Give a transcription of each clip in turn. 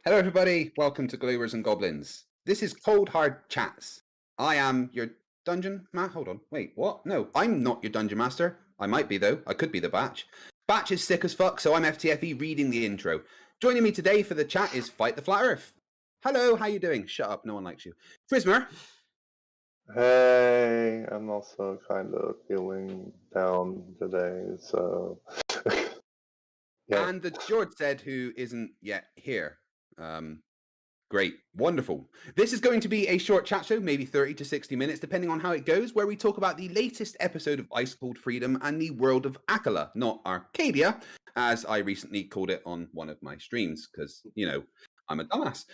Hello, everybody. Welcome to Glowers and Goblins. This is Cold Hard Chats. I am your dungeon master. Hold on. Wait, what? No, I'm not your dungeon master. I might be, though. I could be the Batch. Batch is sick as fuck, so I'm FTFE reading the intro. Joining me today for the chat is Fight the Flat Earth. Hello, how you doing? Shut up, no one likes you. Frismer. Hey, I'm also kind of feeling down today, so yeah. And the George said who isn't yet here. Great. Wonderful. This is going to be a short chat show, maybe 30 to 60 minutes, depending on how it goes, where we talk about the latest episode of Ice Cold Freedom and the world of Akala, not Arcadia, as I recently called it on one of my streams, because, you know, I'm a dumbass.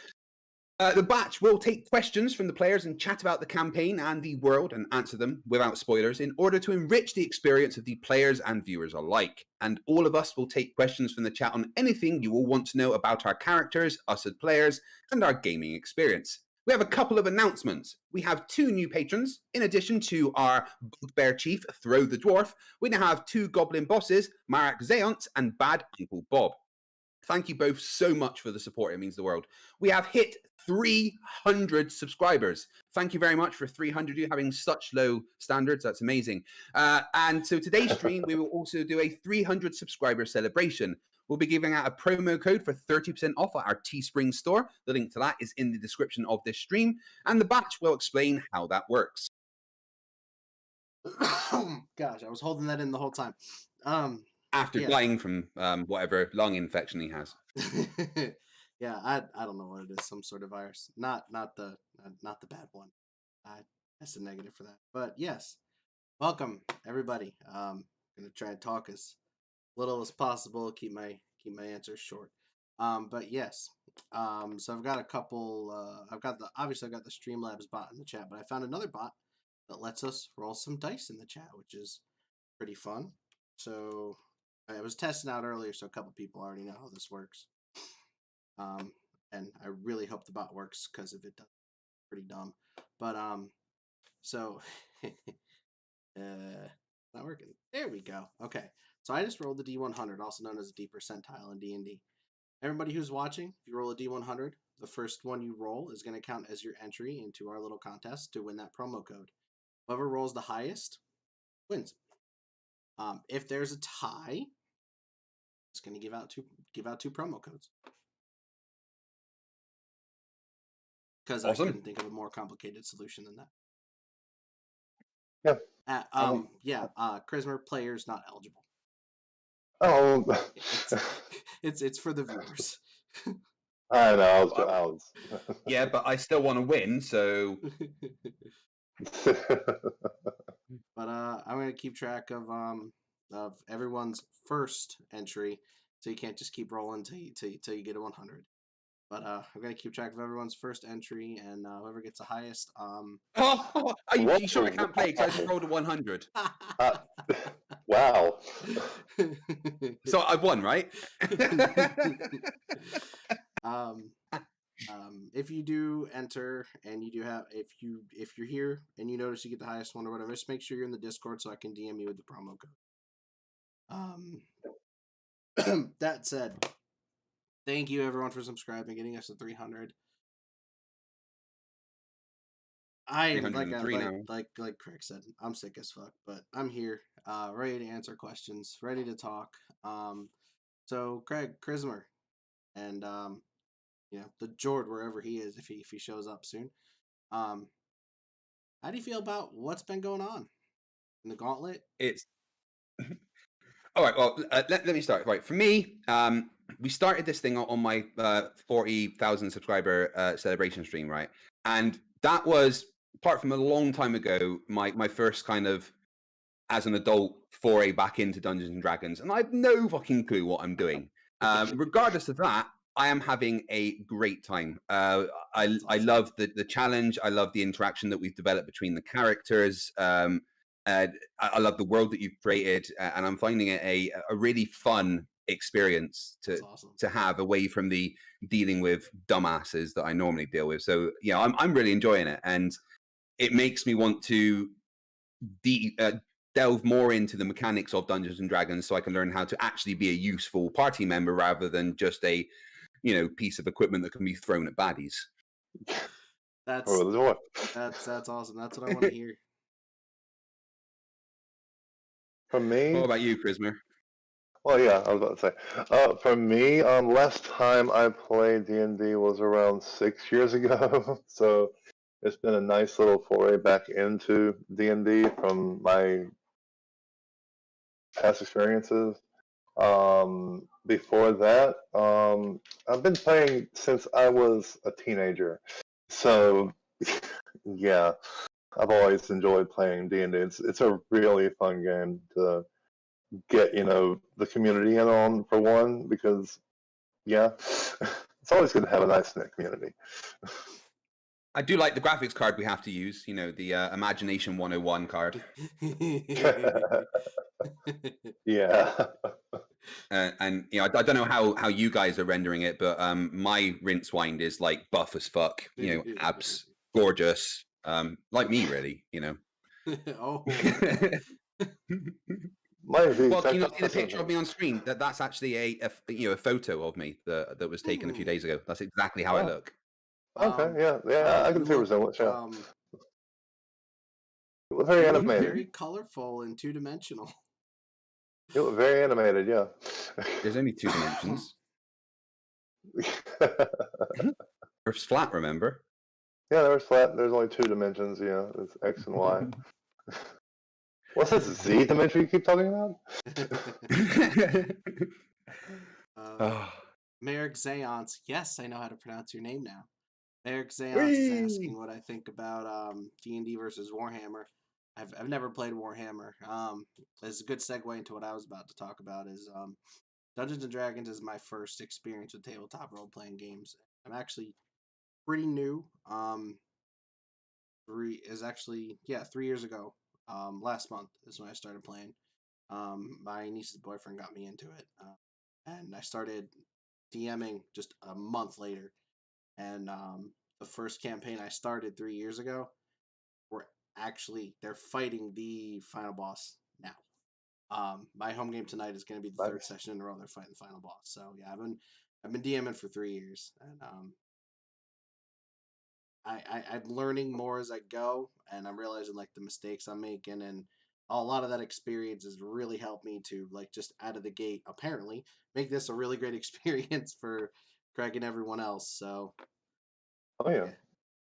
The Batch will take questions from the players and chat about the campaign and the world and answer them without spoilers in order to enrich the experience of the players and viewers alike. And all of us will take questions from the chat on anything you will want to know about our characters, us as players, and our gaming experience. We have a couple of announcements. We have 2 new patrons. In addition to our Bugbear Chief, Throw the Dwarf, we now have 2 Goblin Bosses, Marak Zeont and Bad Uncle Bob. Thank you both so much for the support. It means the world. We have hit 300 subscribers. Thank you very much for 300 of you having such low standards. That's amazing. And so today's stream, we will also do a 300 subscriber celebration. We'll be giving out a promo code for 30% off at our Teespring store. The link to that is in the description of this stream. And the Batch will explain how that works. Gosh, I was holding that in the whole time. After dying from whatever lung infection he has. Yeah, I don't know what it is. Some sort of virus. Not the bad one. That's a negative for that. But yes, welcome everybody. Gonna try and talk as little as possible. Keep my answers short. But yes. So I've got a couple. I've got the Streamlabs bot in the chat, but I found another bot that lets us roll some dice in the chat, which is pretty fun. So I was testing out earlier, so a couple people already know how this works. And I really hope the bot works, because if it doesn't, it's pretty dumb. But so not working. There we go. Okay, so I just rolled the D100, also known as a D percentile in D&D. Everybody who's watching, if you roll a D100, the first one you roll is going to count as your entry into our little contest to win that promo code. Whoever rolls the highest wins. If there's a tie, it's going to give out two promo codes. Because awesome. I couldn't think of a more complicated solution than that. Yeah. Chrismer players not eligible. Oh, it's for the viewers. I know. I was... Yeah, but I still want to win, so. But I'm gonna keep track of everyone's first entry, so you can't just keep rolling till you get a 100. But I'm gonna keep track of everyone's first entry, and whoever gets the highest. Are you sure I can't play because I just rolled a 100? Wow. So I've won, right? If you do enter, and you do have, if you're here and you notice you get the highest one or whatever, just make sure you're in the Discord so I can DM you with the promo code. That said, thank you everyone for subscribing, getting us to 300. Like Craig said, I'm sick as fuck, but I'm here, ready to answer questions, ready to talk. So Craig Chrismer, and the Jord, wherever he is, if he shows up soon. How do you feel about what's been going on in the Gauntlet? It's all right. Well, let me start. Right, for me, we started this thing on my 40,000 subscriber celebration stream, right? And that was, apart from a long time ago, my first kind of, as an adult, foray back into Dungeons and Dragons, and I have no fucking clue what I'm doing. Regardless of that, I am having a great time. I love the challenge. I love the interaction that we've developed between the characters. I love the world that you've created, and I'm finding it a really fun experience to have away from the dealing with dumbasses that I normally deal with. So yeah, I'm really enjoying it, and it makes me want to delve more into the mechanics of Dungeons and Dragons, so I can learn how to actually be a useful party member rather than just a piece of equipment that can be thrown at baddies. That's Oh, the door. that's awesome. That's what I want to hear. For me, What about you, Chrismer? well, yeah, I was about to say. For me, last time I played D&D was around 6 years ago, so it's been a nice little foray back into D&D from my past experiences. Before that, I've been playing since I was a teenager, so yeah, I've always enjoyed playing D&D. It's a really fun game to get the community in on, for one, because yeah, it's always good to have a nice knit community. I do like the graphics card we have to use, the Imagination 101 card. Yeah. And I don't know how you guys are rendering it, but my Rincewind is like buff as fuck, abs, gorgeous, like me really, Oh, Mine is the Well, exact can you not see the opposite. picture of me on screen? That's actually a photo of me that was taken a few days ago. That's exactly how I Oh. look. Okay, yeah, I can you see a look, resemblance. Yeah, it was very you look animated. very colorful and two-dimensional. It was very animated. Yeah. There's only 2 dimensions. Earth's flat, remember? Yeah, there's flat. There's only 2 dimensions. Yeah, it's X and Y. What's this Z dimension you keep talking about? Oh. Merrick Zayance. Yes, I know how to pronounce your name now. Merrick Zayance is asking what I think about D&D versus Warhammer. I've never played Warhammer. It's a good segue into what I was about to talk about. Is Dungeons and Dragons is my first experience with tabletop role-playing games. I'm actually pretty new. 3 years ago. Last month is when I started playing. My niece's boyfriend got me into it, and I started DMing just a month later. And the first campaign I started 3 years ago, they're fighting the final boss now. My home game tonight is going to be the third session in a row. They're fighting the final boss. So yeah, I've been DMing for 3 years, and I'm learning more as I go, and I'm realizing like the mistakes I'm making, and a lot of that experience has really helped me to like just out of the gate, apparently, make this a really great experience for Craig and everyone else. So, Oh yeah,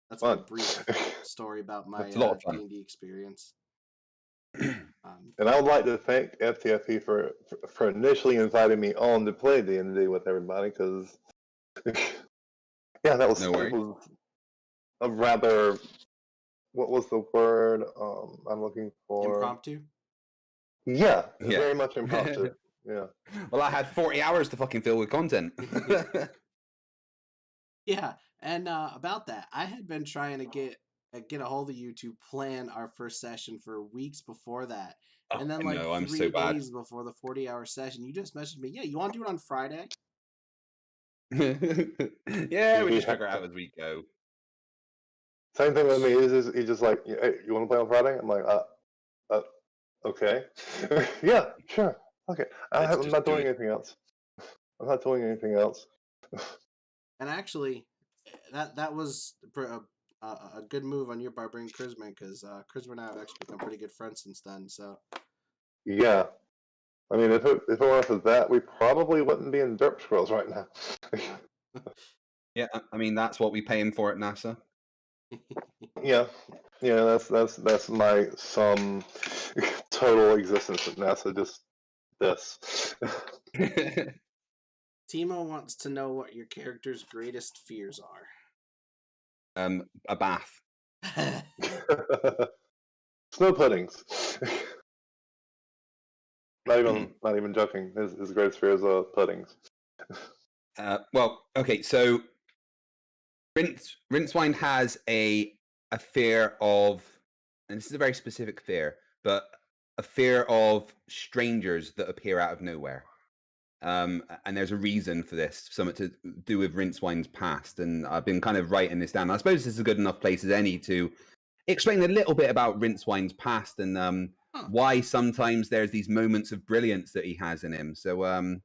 that's fun. my brief story about my It's a lot of fun. D&D experience. And I would like to thank FTFE for initially inviting me on to play D&D with everybody, because yeah, that was, No worries. it was a rather, what was the word I'm looking for? Impromptu? Yeah, Yeah. very much impromptu. Yeah. Well, I had 40 hours to fucking fill with content. Yeah, and about that, I had been trying to get a hold of you to plan our first session for weeks before that. And then, like, I'm 3 so bad. days before the 40-hour session, you just messaged me, yeah, you want to do it on Friday? Yeah, we just figure it out as we go. Same thing with me. He's just like, hey, you want to play on Friday? I'm like, okay. Yeah, sure. Okay. I'm not doing anything else. I'm not doing anything else. And actually, that was a good move on your part, bringing Chrisman, because Chrisman and I have actually become pretty good friends since then. So Yeah. I mean, if it weren't for that, we probably wouldn't be in Derp Scrolls right now. Yeah, I mean that's what we pay him for at NASA. Yeah, that's my sum total existence at NASA. Just this. Timo wants to know what your character's greatest fears are. A bath. Snow puddings. Not even joking. His greatest fear is puddings. Well, okay, so Rincewind has a fear of, and this is a very specific fear, but a fear of strangers that appear out of nowhere. And there's a reason for this, something to do with Rincewind's past. And I've been kind of writing this down. I suppose this is a good enough place as any to explain a little bit about Rincewind's past and why sometimes there's these moments of brilliance that he has in him. So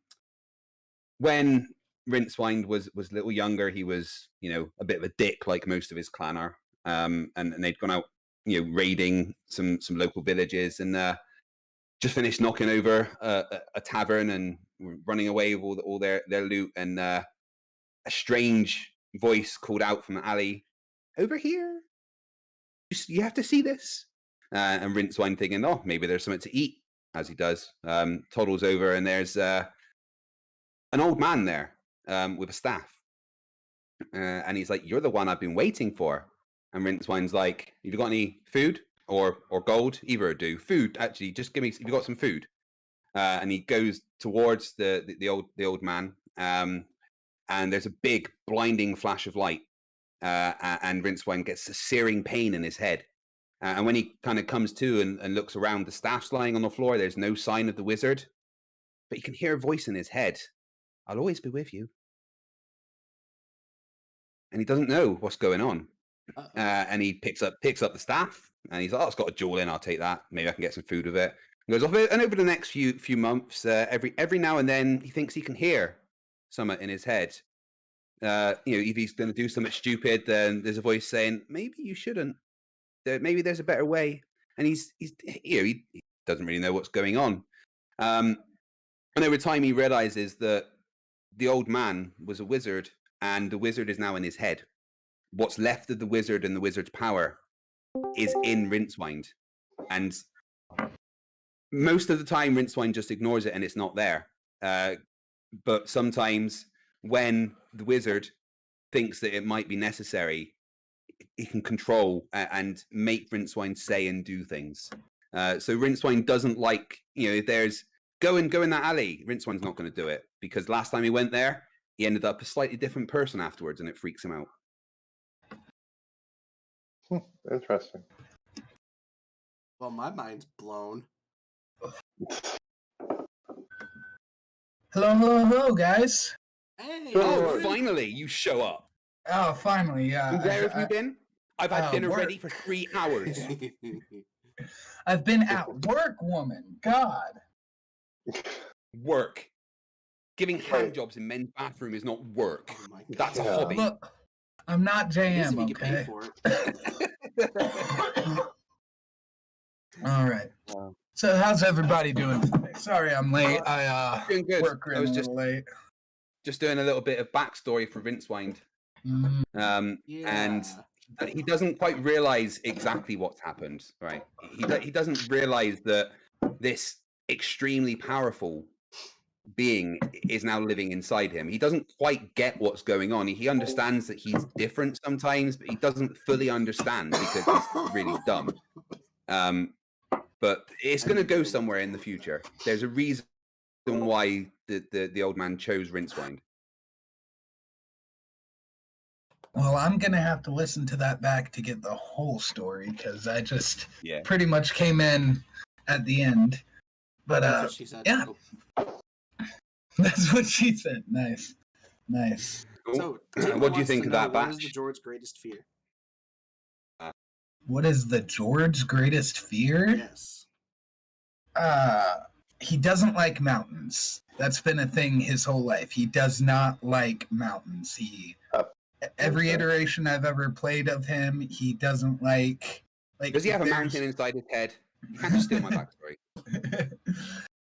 when Rincewind was a little younger, he was, a bit of a dick like most of his clan are. And they'd gone out, raiding some local villages, and just finished knocking over a tavern and running away with all their loot. And a strange voice called out from the alley, "Over here! You have to see this." And Rincewind thinking, "Oh, maybe there's something to eat," as he does. Toddles over, and there's an old man there with a staff. And he's like, "You're the one I've been waiting for." And Rincewind's like, "Have you got any food or gold? Either or do. Food, actually, just give me. Have you got some food?" And he goes towards the old man. And there's a big blinding flash of light. And Rincewind gets a searing pain in his head. And when he kind of comes to and looks around, the staff's lying on the floor. There's no sign of the wizard, but he can hear a voice in his head. "I'll always be with you." And he doesn't know what's going on. And he picks up the staff, and he's like, "Oh, it's got a jewel in. I'll take that. Maybe I can get some food with it." And goes off. And over the next few months, every now and then, he thinks he can hear something in his head. If he's going to do something stupid, then there's a voice saying, "Maybe you shouldn't. Maybe there's a better way." And he doesn't really know what's going on. And over time, he realizes that the old man was a wizard, and the wizard is now in his head. What's left of the wizard and the wizard's power is in Rincewind. And most of the time, Rincewind just ignores it and it's not there. But sometimes when the wizard thinks that it might be necessary, he can control and make Rincewind say and do things. So Rincewind doesn't like, if there's go in that alley, Rincewind's not going to do it, because last time he went there, he ended up a slightly different person afterwards, and it freaks him out. Interesting. Well, my mind's blown. Hello, guys. Hey! Oh, Good. finally, you show up. Oh, finally, yeah. Where have you been? I've had dinner work. ready for 3 hours. I've been at work, woman. God. Work. Giving hand jobs in men's bathroom is not work. Oh my That's a God. hobby. Look, I'm not At least JM, if you get paid okay? for it. All right. Wow. So how's everybody doing today? Sorry I'm late. I Doing good. work I was a just little late. doing a little bit of backstory for Rincewind. And he doesn't quite realize exactly what's happened, right? He doesn't realize that this extremely powerful being is now living inside him. He doesn't quite get what's going on. He understands that he's different sometimes, but he doesn't fully understand because he's really dumb. But it's going to go somewhere in the future. There's a reason why the old man chose Rincewind. Well, I'm going to have to listen to that back to get the whole story, because I just pretty much came in at the end. But That's what she said. yeah. Oh. That's what she said. Nice. So, what do you think of that What is batch? the George's greatest fear? What is the George's greatest fear? Yes. He doesn't like mountains. That's been a thing his whole life. He does not like mountains. Every iteration I've ever played of him, he doesn't like. Does he have a mountain inside his head? You can't just steal my backstory.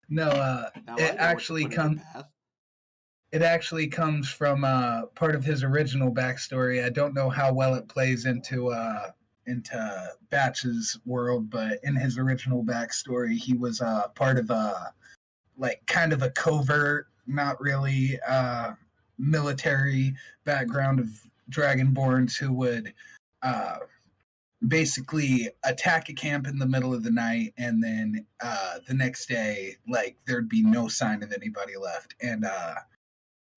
No, Now I know it what to actually put in your comes. path. It actually comes from part of his original backstory. I don't know how well it plays into Batch's world, but in his original backstory, he was part of kind of a covert, not really military background of Dragonborns who would basically attack a camp in the middle of the night, and then the next day, there'd be no sign of anybody left. And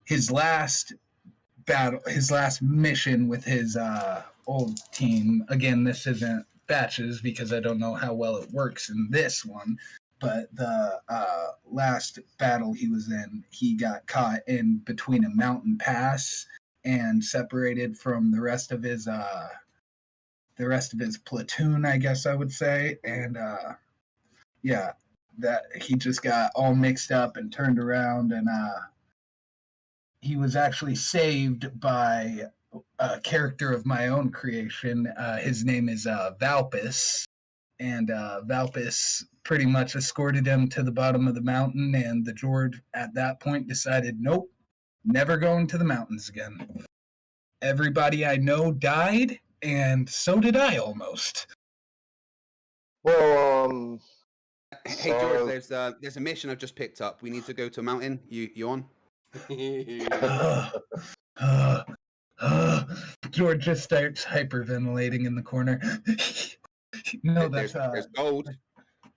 his last mission with his old team, again, this isn't Batches because I don't know how well it works in this one, but the last battle he was in, he got caught in between a mountain pass and separated from the rest of his platoon, I guess I would say. And that he just got all mixed up and turned around, and he was actually saved by a character of my own creation. His name is Valpus, and Valpus pretty much escorted him to the bottom of the mountain, and the Jord at that point decided, nope, never going to the mountains again. Everybody I know died, and so did I almost. Well, Hey George, there's a mission I've just picked up. We need to go to a mountain. You on? George just starts hyperventilating in the corner. No, there's gold,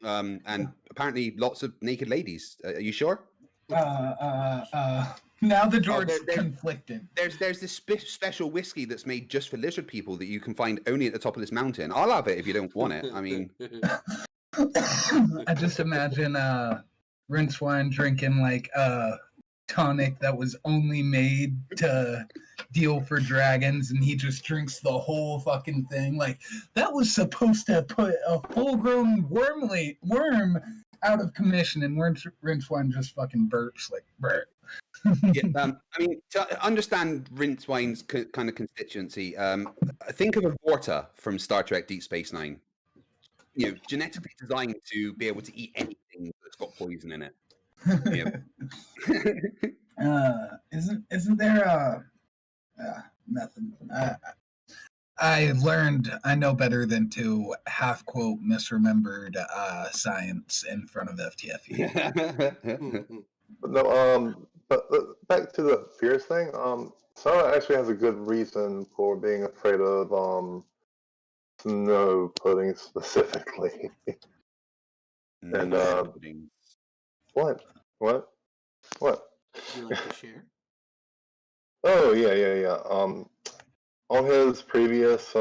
and apparently lots of naked ladies. Are you sure? Now the George conflicted. There's this special whiskey that's made just for lizard people that you can find only at the top of this mountain. I'll have it if you don't want it. I mean, I just imagine Rince wine drinking like tonic that was only made to deal for dragons, and he just drinks the whole fucking thing. Like, that was supposed to put a full-grown worm out of commission, and Rince wine just fucking burps like burp. Yeah, I mean, to understand Rince wine's kind of constituency, think of a Vorta from Star Trek Deep Space Nine. You know, genetically designed to be able to eat anything that's got poison in it. Isn't there nothing? I learned I know better than to half quote misremembered science in front of FTFE. No, but back to the fears thing. Sarah actually has a good reason for being afraid of snow pudding specifically. And what? Would you like to share? Oh yeah. On his previous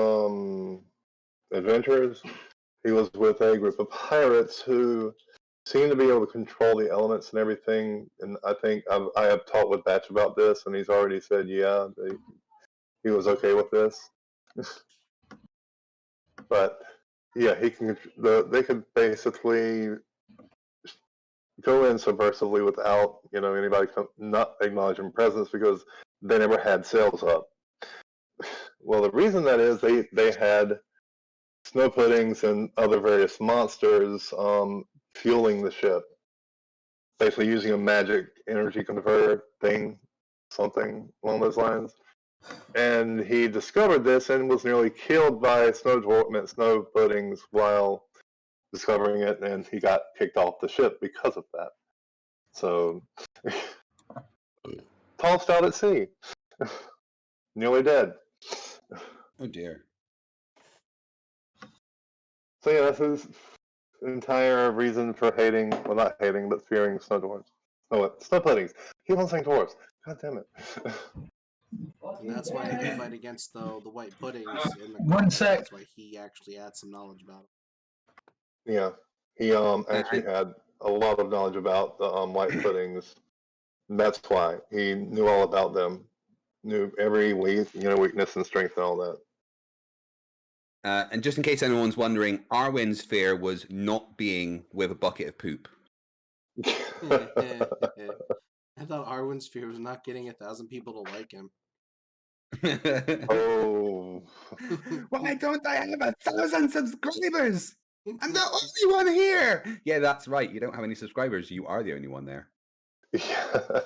adventures, he was with a group of pirates who seemed to be able to control the elements and everything. And I think I have talked with Batch about this, and he's already said, yeah, he was okay with this. But yeah, he can. They could basically go in subversively without anybody not acknowledging presence because they never had sails up. Well, the reason that is they had snow puddings and other various monsters fueling the ship, basically using a magic energy converter thing, something along those lines. And he discovered this and was nearly killed by snow puddings while discovering it, and he got kicked off the ship because of that. So, tossed out at sea, nearly dead. Oh dear. So yeah, that's his entire reason for hating, well not hating, but fearing snow dwarves. Oh, snow puddings. Keep on saying dwarves. God damn it. And that's why he can fight against the white puddings in the One sec. That's why he actually had some knowledge about it. Yeah, he actually had a lot of knowledge about the white puddings. That's why he knew all about them, knew every weakness and strength and all that. And just in case anyone's wondering, Arwen's fear was not being with a bucket of poop. I thought Arwen's fear was not getting 1,000 people to like him. Oh. Why don't I have 1,000 subscribers? I'm the only one here. Yeah, that's right. You don't have any subscribers. You are the only one there. Yeah.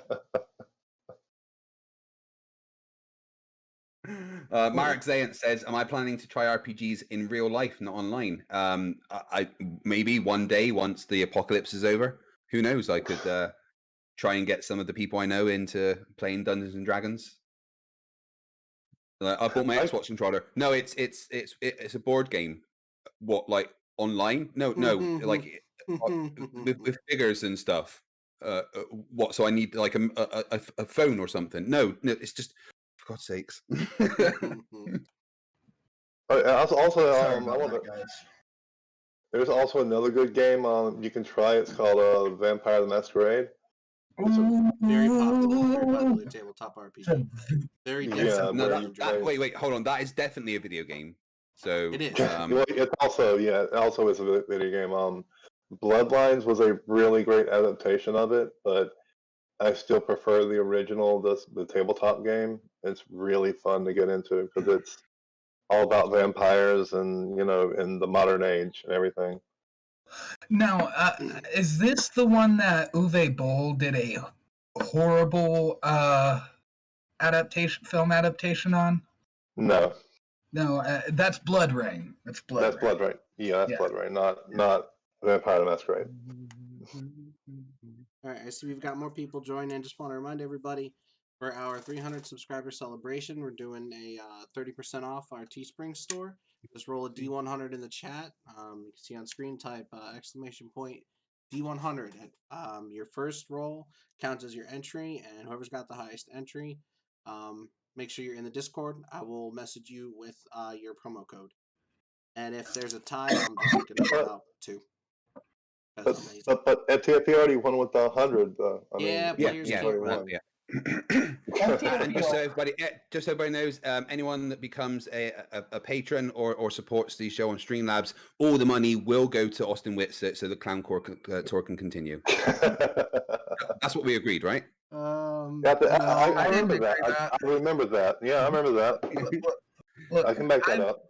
Mark Zayant says, "Am I planning to try RPGs in real life, not online? I maybe one day once the apocalypse is over. Who knows? I could try and get some of the people I know into playing Dungeons and Dragons. I bought my Xbox controller. No, it's a board game. What, like online? No, like with figures and stuff. What? So I need like a phone or something? No, it's just for God's sakes." There's also another good game you can try. It's called Vampire the Masquerade. It's a very popular tabletop RPG. Very different. Yeah, wait, hold on. That is definitely a video game. So it is. It also is a video game. Bloodlines was a really great adaptation of it, but I still prefer the original, the tabletop game. It's really fun to get into because it's all about vampires and in the modern age and everything. Now, is this the one that Uwe Boll did a horrible film adaptation on? No, No, that's Blood Rain. That's Blood that's Rain. Blood Rain. Yeah, that's Yeah. Blood Rain. Not Vampire the Masquerade. All right, I see we've got more people joining. Just want to remind everybody for our 300 subscriber celebration, we're doing a 30% off our Teespring store. Just roll a D100 in the chat. You can see on screen, type exclamation point D100. Your first roll counts as your entry, and whoever's got the highest entry, make sure you're in the Discord. I will message you with your promo code. And if there's a tie, I'm just going to give out 2. But FTFE already won with the 100. Yeah, players yeah, can't well, run. yeah. FTFE And just so everybody knows, anyone that becomes a patron or supports the show on Streamlabs, all the money will go to Austin Whitset so the Clown Core tour can continue. That's what we agreed, right? I remember that. I remember that. Yeah, I remember that. Look, I can back that up.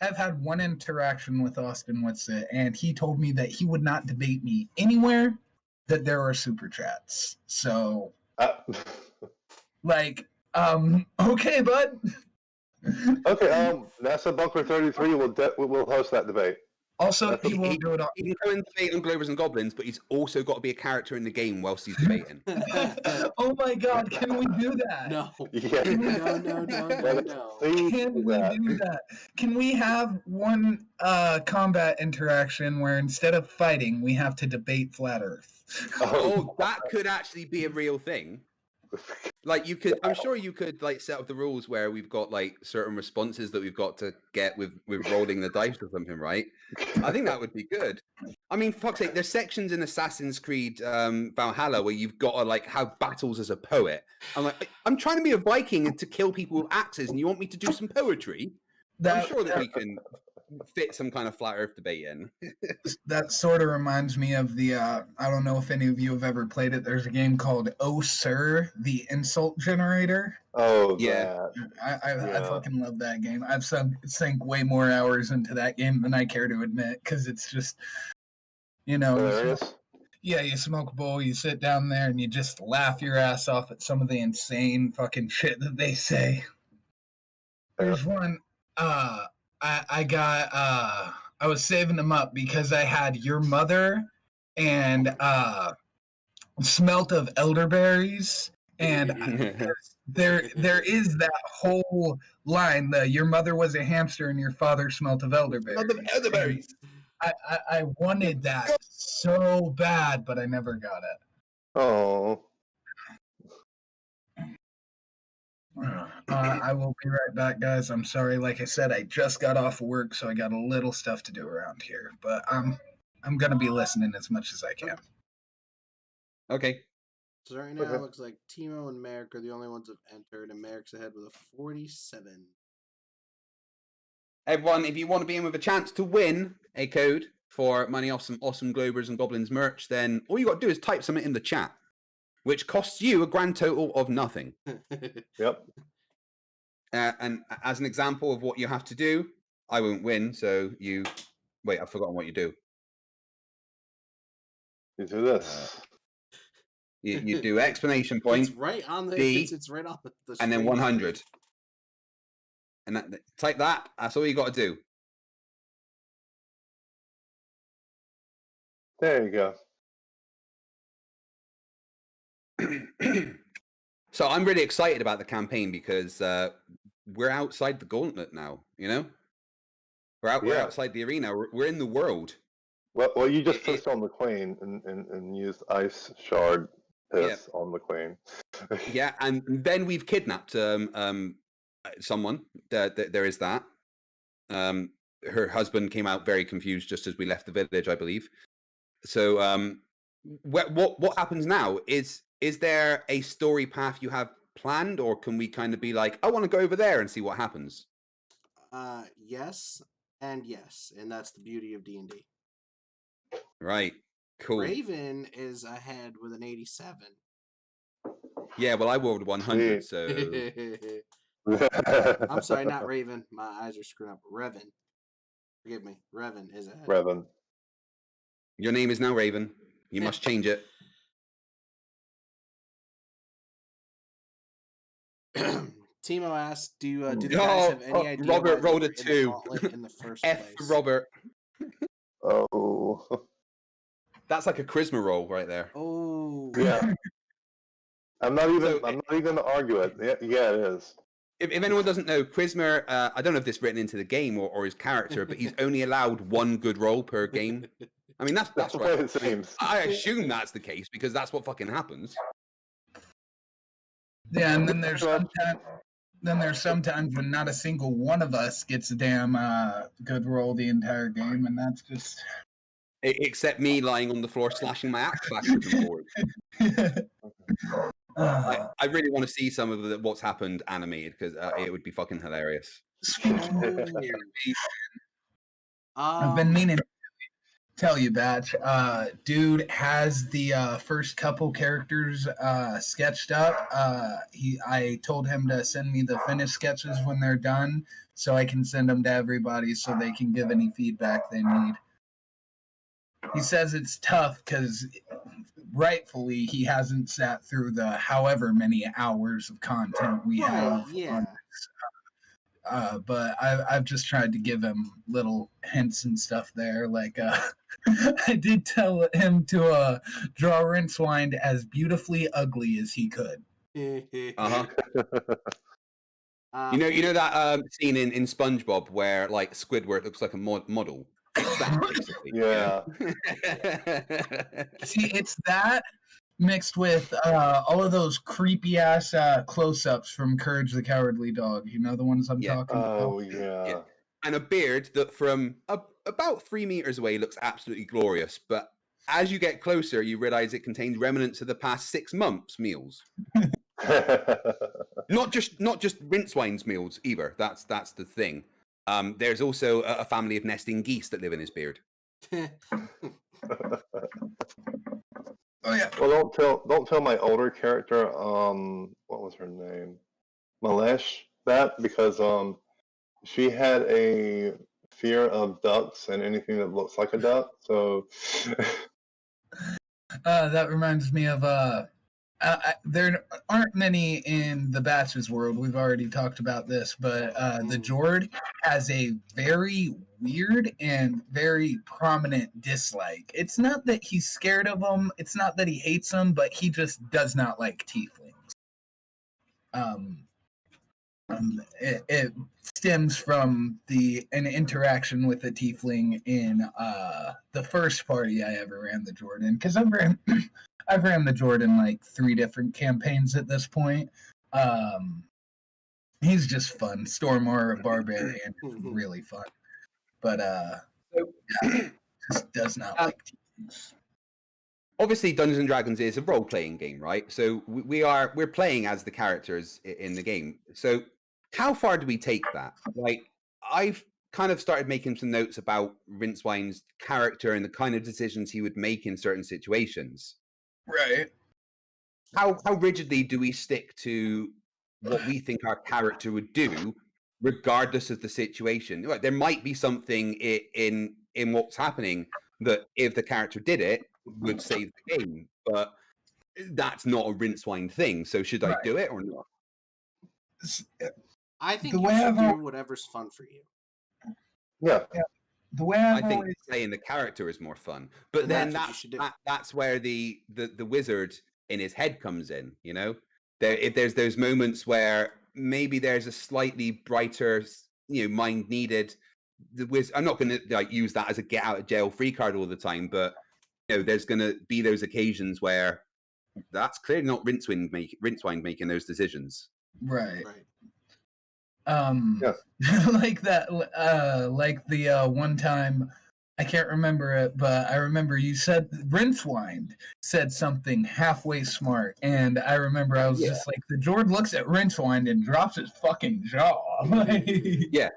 I've had one interaction with Austin Whitset, and he told me that he would not debate me anywhere that there are super chats. So, okay, bud. Okay, NASA Bunker 33 will host that debate. Also, he will do it on. He can go and debate on Glovers and Goblins, but he's also got to be a character in the game whilst he's debating. Oh my God! Can we do that? No. Yeah. No. Can we do that? Can we have one combat interaction where instead of fighting, we have to debate Flat Earth? Oh, that could actually be a real thing. Like I'm sure you could set up the rules where we've got certain responses that we've got to get with rolling the dice or something, right? I think that would be good. I mean, fuck's sake, there's sections in Assassin's Creed Valhalla where you've got to have battles as a poet. I'm like, I'm trying to be a Viking and to kill people with axes, and you want me to do some poetry? I'm sure that we can fit some kind of flat Earth debate in. That sort of reminds me of the I don't know if any of you have ever played it. There's a game called Oh Sir, the Insult Generator. Oh yeah. I fucking love that game. I've sank way more hours into that game than I care to admit, because it's just you smoke a bowl, you sit down there and you just laugh your ass off at some of the insane fucking shit that they say. There's one I was saving them up because I had Your Mother and Smelt of Elderberries, and there is that whole line, Your mother was a hamster and your father smelt of elderberries. I wanted that so bad, but I never got it. Oh. I will be right back, guys. I'm sorry. Like I said, I just got off work, so I got a little stuff to do around here. But I'm gonna be listening as much as I can. Okay. So right now it looks like Timo and Merrick are the only ones that have entered, and Merrick's ahead with a 47. Everyone, if you want to be in with a chance to win a code for money off some awesome Glovers and Goblins merch, then all you got to do is type something in the chat, which costs you a grand total of nothing. Yep. And as an example of what you have to do, I won't win, so you... Wait, I've forgotten what you do. You do this. You do exclamation point. It's right on the... D, it's right on the and then screen. 100. And type that. That's all you got to do. There you go. So I'm really excited about the campaign because we're outside the Gauntlet now, you know? We're outside the arena. We're in the world. Well, you just pissed on the Queen and used Ice Shard piss on the Queen. Yeah, and then we've kidnapped someone. There is that. Her husband came out very confused just as we left the village, I believe. So what happens now? Is there a story path you have planned, or can we kind of be like, I want to go over there and see what happens? Yes and yes, and that's the beauty of D&D. Right. Cool. Raven is ahead with an 87. Yeah, well, I rolled 100, Sweet. so I'm sorry, not Raven. My eyes are screwing up. Revan. Forgive me. Revan is ahead. Revan. your name is now Raven. You must change it. Timo asks, do the guys have any idea Robert why rolled they a were in 2. the Gauntlet in the first F place? for Robert. Oh. That's like a charisma roll right there. Oh. Yeah. I'm not even So, gonna argue it. Yeah, it is. if anyone doesn't know, Charisma, I don't know if this is written into the game or his character, but he's only allowed 1 good roll per game. I mean, that's That's the right. way it seems. I assume that's the case because that's what fucking happens. Yeah, and then there's sometimes when not a single one of us gets a damn good roll the entire game, and that's just Except me lying on the floor slashing my axe backwards and forwards. I really want to see some of what's happened animated because it would be fucking hilarious. I've been meaning to tell you, Batch. Dude has the first couple characters sketched up. I told him to send me the finished sketches when they're done, so I can send them to everybody so they can give any feedback they need. He says it's tough because rightfully he hasn't sat through the however many hours of content we have. Yeah. But I've just tried to give him little hints and stuff there. Like I did tell him to draw Rincewind as beautifully ugly as he could. Uh-huh. You know that scene in SpongeBob where like Squidward looks like a model? It's that, basically. Yeah. See, it's that mixed with all of those creepy ass close-ups from Courage the Cowardly Dog. You know the ones I'm talking Oh about. yeah. And a beard that from about 3 meters away looks absolutely glorious, but as you get closer, you realize it contains remnants of the past 6 months' meals. Not just Rincewind's meals either. That's the thing. There's also a family of nesting geese that live in his beard. Oh yeah. Well, don't tell my older character. What was her name? Malesh. That because she had a fear of ducks and anything that looks like a duck. So That reminds me of there aren't many in the Batches world. We've already talked about this, but the Jord has a very weird and very prominent dislike. It's not that he's scared of them. It's not that he hates them, but he just does not like tieflings. It stems from an interaction with a tiefling in the first party I ever ran the Jordan, because I've ran the Jordan like 3 different campaigns at this point. He's just fun. Stormar, a barbarian, is really fun, but yeah, just does not like tieflings. Obviously, Dungeons and Dragons is a role-playing game, right? So we're playing as the characters in the game. So how far do we take that? Like, I've kind of started making some notes about Rincewind's character and the kind of decisions he would make in certain situations. Right. How rigidly do we stick to what we think our character would do, regardless of the situation? Like, there might be something in what's happening that if the character did it would save the game, but that's not a Rincewind thing. So should I do it or not? I think you should do whatever's fun for you. yeah. The way I think playing the character is more fun, but then that's where the wizard in his head comes in. You know, if there's those moments where maybe there's a slightly brighter, mind needed. The wizard. I'm not going to like use that as a get out of jail free card all the time, but there's going to be those occasions where that's clearly not Rincewind making those decisions. Right. Yeah. Like that, like the one time, I can't remember it, but I remember you said Rincewind said something halfway smart, and I remember I was just like, the Jord looks at Rincewind and drops his fucking jaw. Yeah,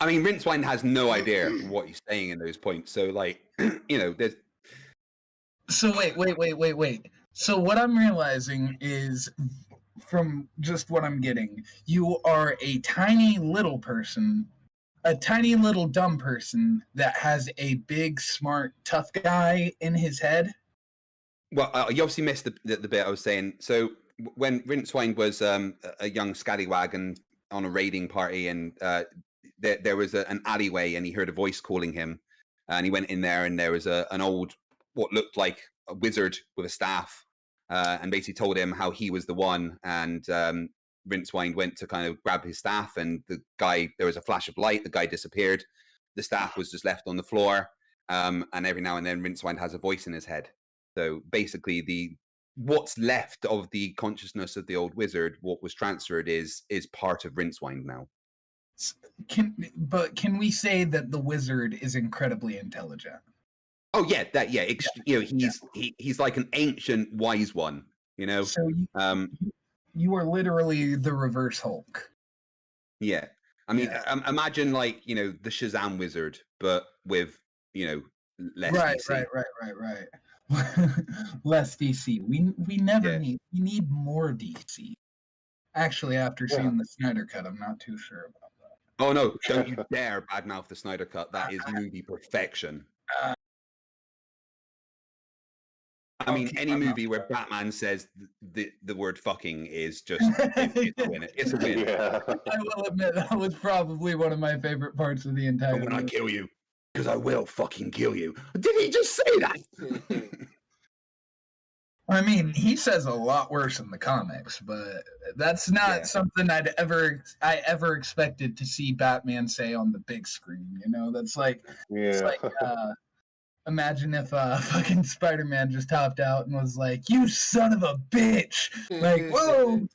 I mean, Rincewind has no idea what he's saying in those points, so like, there's. So wait. So what I'm realizing is, from just what I'm getting, you are a tiny little person, a tiny little dumb person that has a big, smart, tough guy in his head. Well, you obviously missed the bit I was saying. So when Rincewind was a young scallywag and on a raiding party, and there was an alleyway, and he heard a voice calling him, and he went in there, and there was an old, what looked like a wizard with a staff, and basically told him how he was the one. And Rincewind went to kind of grab his staff, and the guy, there was a flash of light, the guy disappeared, the staff was just left on the floor, and every now and then Rincewind has a voice in his head. So basically, what's left of the consciousness of the old wizard, what was transferred, is part of Rincewind now. Can we say that the wizard is incredibly intelligent? Oh yeah, he's like an ancient wise one, you know. So you are literally the reverse Hulk. Yeah, I mean, Yeah. imagine like the Shazam wizard, but with less Right, DC. right. Less DC. We never Yeah. need more DC. Actually, after seeing the Snyder Cut, I'm not too sure about that. Oh no! Don't you dare badmouth the Snyder Cut. That is movie perfection. I mean, any movie where Batman says the word "fucking" is just it's a win. It's a win. Yeah. I will admit that was probably one of my favorite parts of the entire And when I movie. kill you, because I will fucking kill you. Did he just say that? I mean, he says a lot worse in the comics, but that's not something I ever expected to see Batman say on the big screen. That's like, it's like, imagine if fucking Spider-Man just hopped out and was like, "You son of a bitch!" Like, whoa,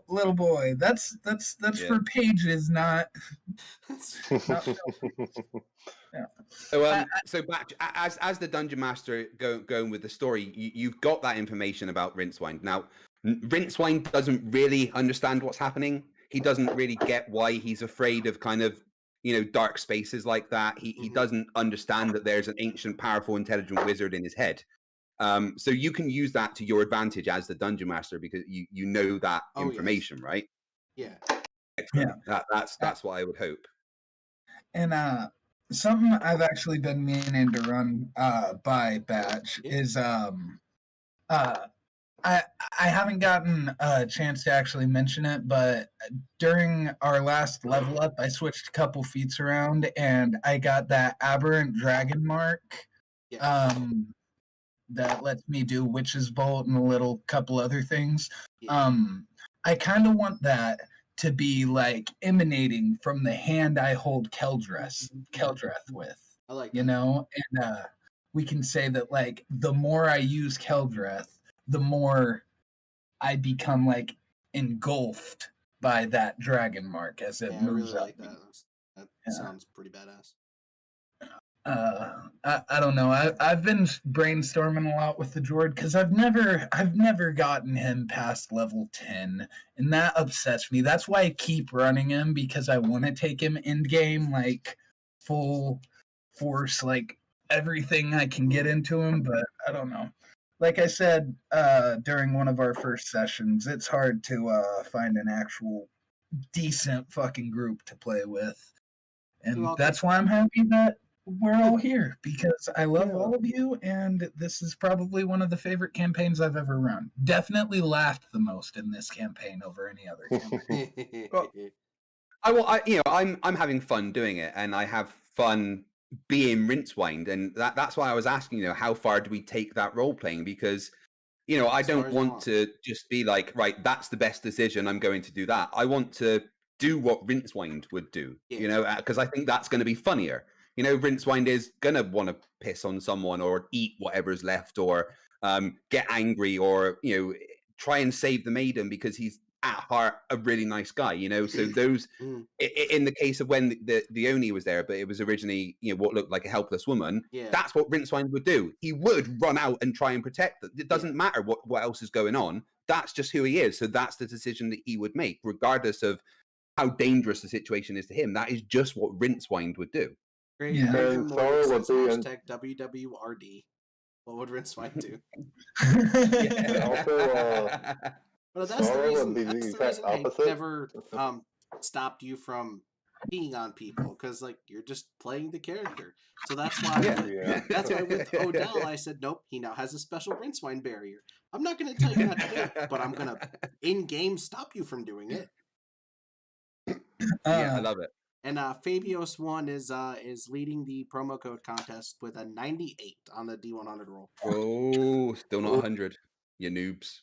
little boy. That's for pages, not. So back as the dungeon master going with the story, you've got that information about Rincewind. Now, Rincewind doesn't really understand what's happening. He doesn't really get why he's afraid of kind of dark spaces like that. He doesn't understand that there's an ancient, powerful, intelligent wizard in his head. So you can use that to your advantage as the dungeon master because you know that information, right? Yeah. Excellent. That's what I would hope. And something I've actually been meaning to run by Batch is I haven't gotten a chance to actually mention it, but during our last level up, I switched a couple feats around, and I got that aberrant dragon mark that lets me do Witch's Bolt and a little couple other things. I kind of want that to be like emanating from the hand I hold Keldreth with. I like that. And we can say that like the more I use Keldreth, the more I become like engulfed by that dragon mark as it moves I really up. like that. That sounds pretty badass. I don't know. I've been brainstorming a lot with the droid because I've never gotten him past level 10, and that upsets me. That's why I keep running him, because I want to take him end game, like full force, like everything I can get into him. But I don't know. Like I said during one of our first sessions, it's hard to find an actual decent fucking group to play with, and that's why I'm happy that we're all here, because I love all of you, and this is probably one of the favorite campaigns I've ever run. Definitely laughed the most in this campaign over any other campaign. I'm having fun doing it, and I have fun being Rincewind, and that's why I was asking, how far do we take that role playing? Because I don't want to just be like, right, that's the best decision, I'm going to do that. I want to do what Rincewind would do, because I think that's going to be funnier. Rincewind is gonna want to piss on someone or eat whatever's left, or get angry, or try and save the maiden because he's at heart a really nice guy. So those in the case of when the Oni was there, but it was originally what looked like a helpless woman. That's what Rincewind would do. He would run out and try and protect them. It doesn't matter what else is going on. That's just who he is. So that's the decision that he would make, regardless of how dangerous the situation is to him. That is just what Rincewind would do. Great. Hashtag WWRD. What would Rincewind do? And also, But that's the Sorrow reason. would be That's the the exact reason Hank opposite. never stopped you from being on people, because like you're just playing the character. So that's why. Yeah. That's why with Odell, I said nope. He now has a special Rincewind barrier. I'm not going to tell you not to do it, but I'm going to in game stop you from doing it. Yeah, I love it. And Fabios one is leading the promo code contest with a 98 on the D100 roll. Oh, still not 100. You noobs.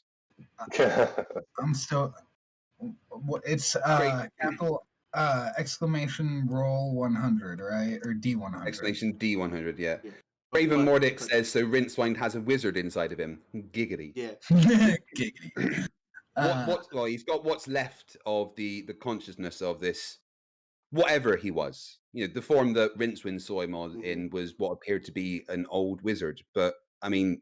I'm still. It's Great. capital exclamation roll 100, right? Or D100. Exclamation D100, yeah. Yeah. Raven But- Mordic says, so Rincewind has a wizard inside of him. Giggity. Yeah. Giggity. Well, he's got what's left of the consciousness of this, whatever he was. You know, the form that Rincewind saw him in was what appeared to be an old wizard. But, I mean,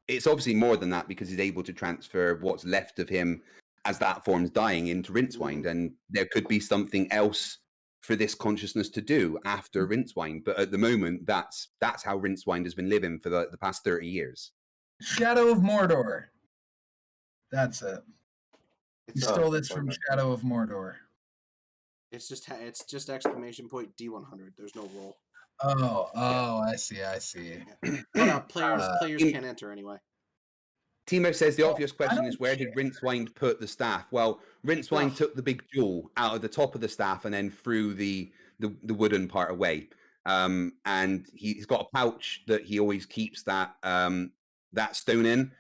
it's obviously more than that because he's able to transfer what's left of him as that form's dying into Rincewind. And there could be something else for this consciousness to do after Rincewind. But at the moment, that's how Rincewind has been living for the past 30 years. Shadow of Mordor. That's it. You It's, stole this from Shadow of Mordor. it's just exclamation point D100. There's no roll. Oh, I see. But players can't enter anyway. Timo says the obvious I question don't is, where did Rincewind put the staff? Well, Rincewind took the big jewel out of the top of the staff and then threw the wooden part away. And he's got a pouch that he always keeps that stone in.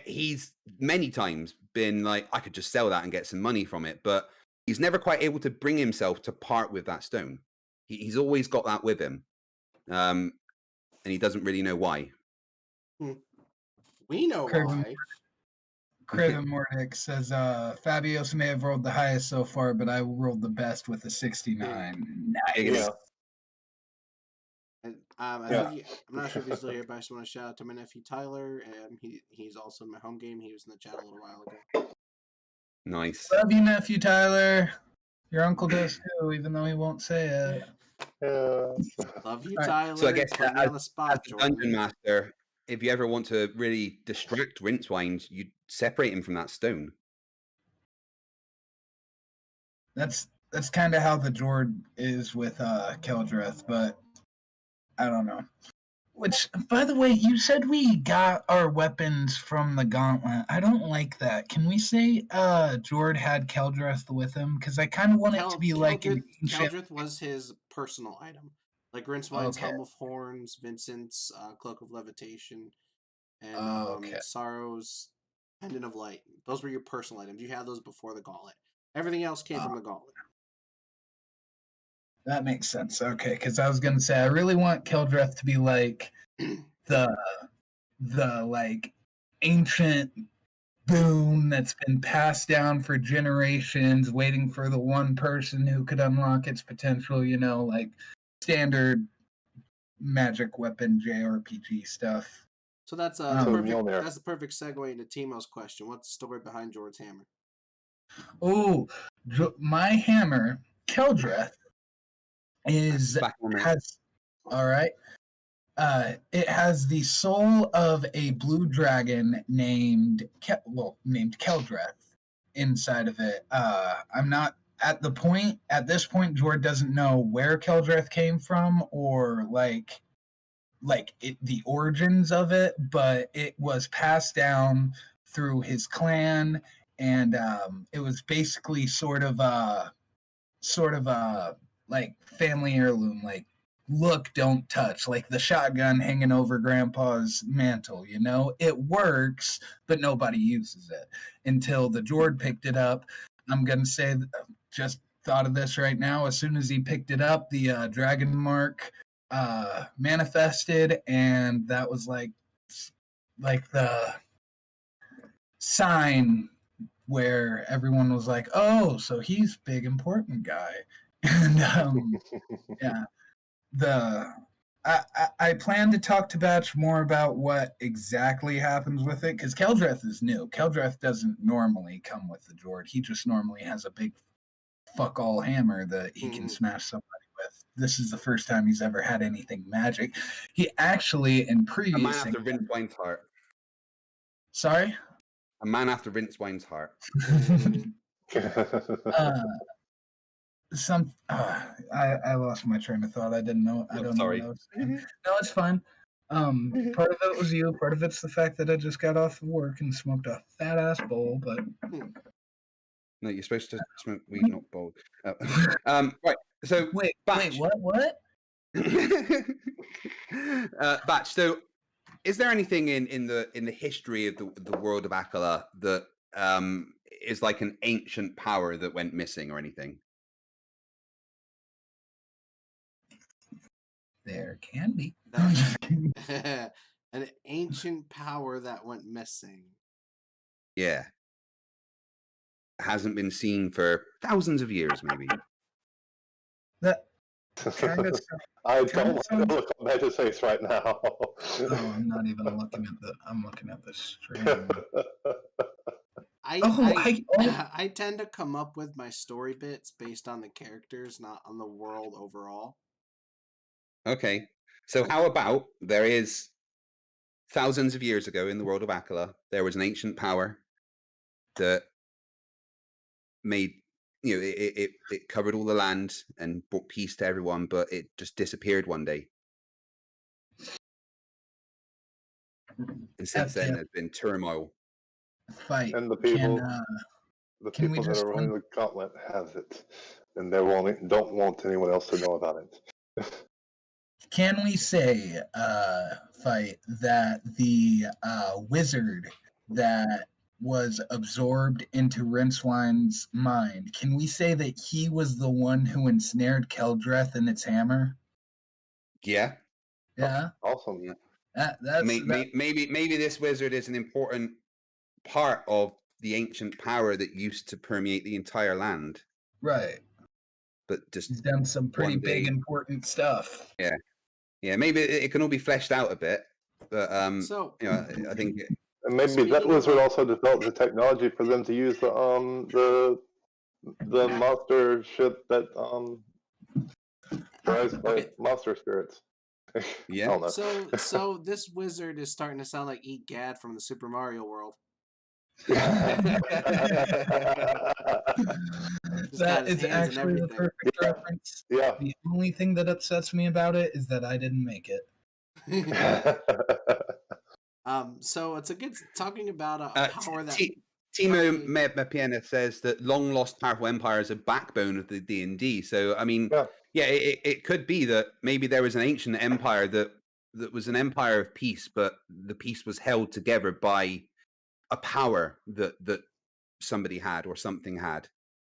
He's many times been like, I could just sell that and get some money from it, but he's never quite able to bring himself to part with that stone. He's always got that with him, and he doesn't really know why. We know why. Craven Mordic says, Fabios may have rolled the highest so far, but I rolled the best with a 69. Nice. Yeah. And, Yeah. I'm not sure if he's still here, but I just want to shout out to my nephew Tyler. He's also in my home game. He was in the chat a little while ago. Nice. Love you, nephew Tyler. Your uncle does too, even though he won't say it. Love you, Right. Tyler. So I guess Put me on the as spot, a dungeon Jordan. master, if you ever want to really distract Rincewind, you separate him from that stone. That's kind of how the Jord is with Keldreth, but I don't know. Which, by the way, you said we got our weapons from the Gauntlet. I don't like that. Can we say Jord had Keldreth with him? Because I kind of want it to be like an ancient... Keldreth was his personal item. Like Rincewind's Okay. Helm of Horns, Vincent's Cloak of Levitation, and Okay. Sorrow's Pendant of Light. Those were your personal items. You had those before the Gauntlet. Everything else came from the Gauntlet. That makes sense. Okay, because I was gonna say I really want Keldreth to be like the like ancient boon that's been passed down for generations, waiting for the one person who could unlock its potential. You know, like standard magic weapon JRPG stuff. So that's So Mjolnir. that's the perfect segue into Timo's question. What's the story behind Jord's hammer? Oh, my hammer, Keldreth, has all right. It has the soul of a blue dragon named Keldreth inside of it. I'm not at this point. Jord doesn't know where Keldreth came from or the origins of it, but it was passed down through his clan, and it was basically sort of a like family heirloom, like look, don't touch, like the shotgun hanging over grandpa's mantle, you know? It works, but nobody uses it until the Jord picked it up. I'm going to say, just thought of this right now, as soon as he picked it up, the dragon mark manifested, and that was like the sign where everyone was like, oh, so he's big important guy. And yeah, I plan to talk to Batch more about what exactly happens with it, because Keldreth is new. Keldreth doesn't normally come with the Jord. He just normally has a big fuck all hammer that he can smash somebody with. this is the first time he's ever had anything magic. He actually, in A man previous... after Rince Wine's heart. Sorry? A man after Rince Wine's heart. uh, I lost my train of thought. I didn't know. I Oh, don't sorry. know what I was saying. No, it's fine. Part of it was you. Part of it's the fact that I just got off of work and smoked a fat ass bowl. But No, you're supposed to smoke weed, not bowl. Right. So, wait, Batch. what? Batch. So, is there anything in the history of the world of Akala that is like an ancient power that went missing or anything? There can be. An ancient power that went missing. Yeah. Hasn't been seen for thousands of years, maybe. That kind of. I don't want to look on Med's face right now. Oh, I'm not even looking at the. I'm looking at the stream. I tend to come up with my story bits based on the characters, not on the world overall. Okay. So how about there is thousands of years ago in the world of Akala, there was an ancient power that made, it covered all the land and brought peace to everyone, but it just disappeared one day. And since then, there's been turmoil. Fight. And the people, can we that just are running the Gauntlet has it, and they don't want anyone else to know about it. Can we say, Fight, that the wizard that was absorbed into Rincewine's mind, can we say that he was the one who ensnared Keldreth and its hammer? Yeah. Yeah. Awesome. Yeah. Maybe this wizard is an important part of the ancient power that used to permeate the entire land. Right. But just he's done some pretty big important stuff. Yeah. Yeah, maybe it can all be fleshed out a bit, but I think and maybe that wizard also developed the technology for them to use the monster ship that drives by monster spirits. Yeah. I don't know. So this wizard is starting to sound like Eat Gad from the Super Mario world. That is actually the perfect reference. Yeah. The only thing that upsets me about it is that I didn't make it. So it's a good talking about a power that Timo Mepiena says that long lost powerful empires are backbone of the D&D. So I mean, it could be that maybe there was an ancient empire that was an empire of peace, but the peace was held together by a power that somebody had or something had,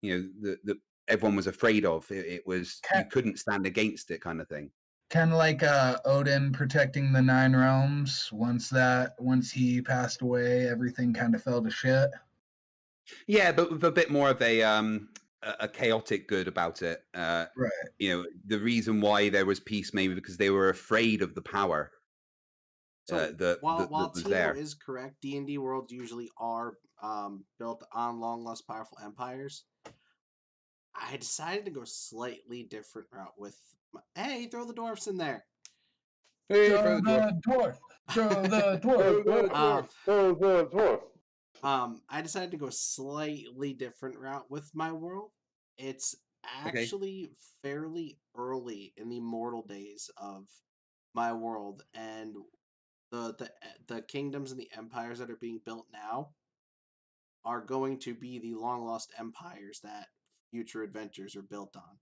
that everyone was afraid of. It was you couldn't stand against it, kind of thing. Kind of like Odin protecting the 9 realms. Once he passed away, everything kind of fell to shit. Yeah, but with a bit more of a chaotic good about it. Right. The reason why there was peace maybe because they were afraid of the power. So while was Timo there. is correct, D&D worlds usually are built on long lost powerful empires. I decided to go slightly different route with hey, throw the dwarfs in there. Hey, throw the dwarf. Throw the dwarf. Throw the dwarf. I decided to go slightly different route with my world. It's actually fairly early in the mortal days of my world, and the kingdoms and the empires that are being built now are going to be the long lost empires that future adventures are built on.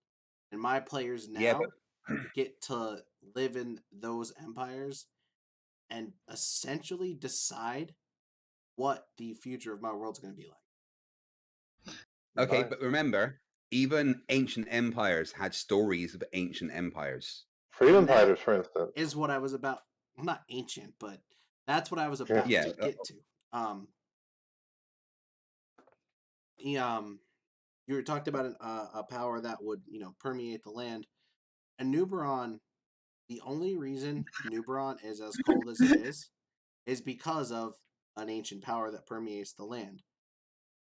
And my players now get to live in those empires and essentially decide what the future of my world's going to be like. Okay, but remember, even ancient empires had stories of ancient empires. Freedom fighters, for instance, is what I was about. Well, not ancient, but that's what I was about to get to. You were talked about a power that would, permeate the land. Anubaron, the only reason Anubaron is as cold as it is because of an ancient power that permeates the land.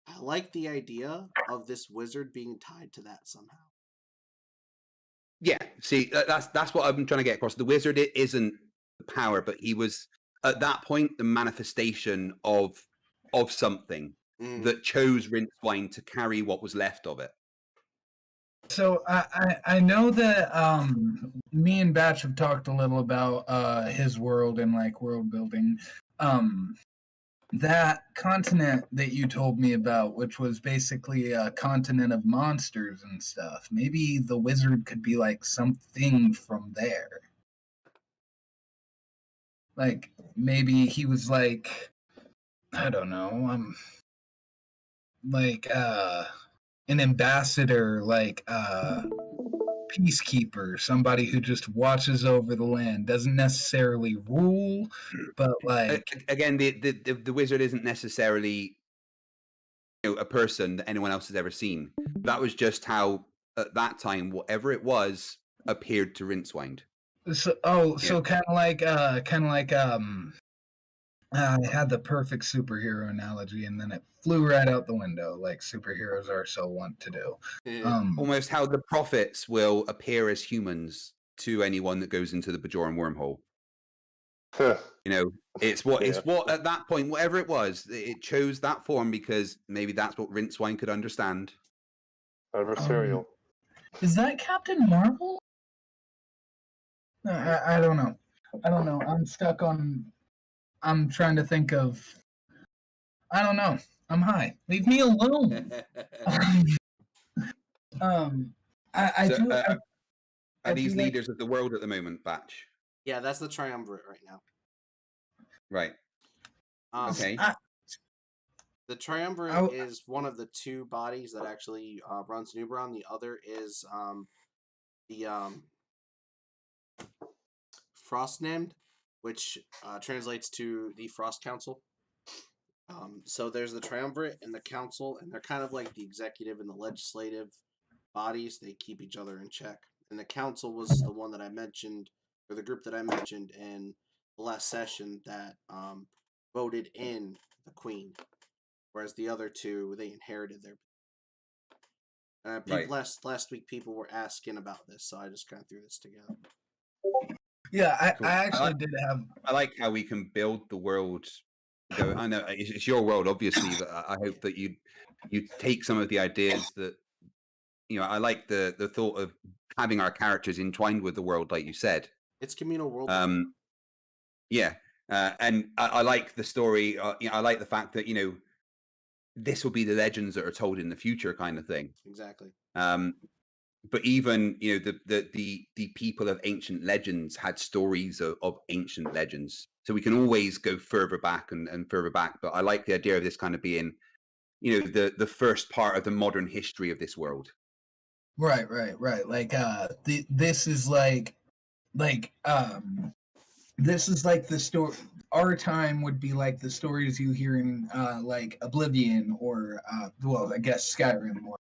I like the idea of this wizard being tied to that somehow. Yeah, see, that's what I'm trying to get across. The wizard isn't the power, but he was at that point the manifestation of something Mm. that chose Rincewind to carry what was left of it. So I know that me and Batch have talked a little about his world and like world building. That continent that you told me about, which was basically a continent of monsters and stuff, maybe the wizard could be like something from there. Like maybe he was like, I don't know, like an ambassador, like peacekeeper, somebody who just watches over the land, doesn't necessarily rule, but like Again, the wizard isn't necessarily a person that anyone else has ever seen. That was just how at that time, whatever it was, appeared to Rincewind. so Yeah. kind of like I had the perfect superhero analogy and then it flew right out the window, like superheroes are so wont to do. Almost how the prophets will appear as humans to anyone that goes into the Bajoran wormhole. It's what at that point, whatever it was, it chose that form because maybe that's what Rincewind could understand. Adversarial. Is that Captain Marvel? I don't know. I'm stuck on. I'm trying to think of. I don't know. I'm high. Leave me alone. I So, do. are these do like- leaders of the world at the moment, Batch? Yeah, that's the triumvirate right now. Right. Okay. The triumvirate is one of the two bodies that actually runs Nuberon. The other is the Frostnamed, which translates to the Frost Council. So there's the triumvirate and the council, and they're kind of like the executive and the legislative bodies. They keep each other in check. And the council was the one that I mentioned, or the group that I mentioned in the last session that voted in the queen, whereas the other two, they inherited their. Right. Last week, people were asking about this, so I just kind of threw this together. Yeah, Cool. I actually did have. I like how we can build the world. I know it's your world, obviously, but I hope that you take some of the ideas that I like the thought of having our characters entwined with the world, like you said. It's communal world. Yeah, and I like the story. I like the fact that this will be the legends that are told in the future, kind of thing. Exactly. But even the people of ancient legends had stories of ancient legends, so we can always go further back and further back. But I like the idea of this kind of being the first part of the modern history of this world. Right. Like this is like this is like the story. Our time would be like the stories you hear in like Oblivion or well, I guess Skyrim more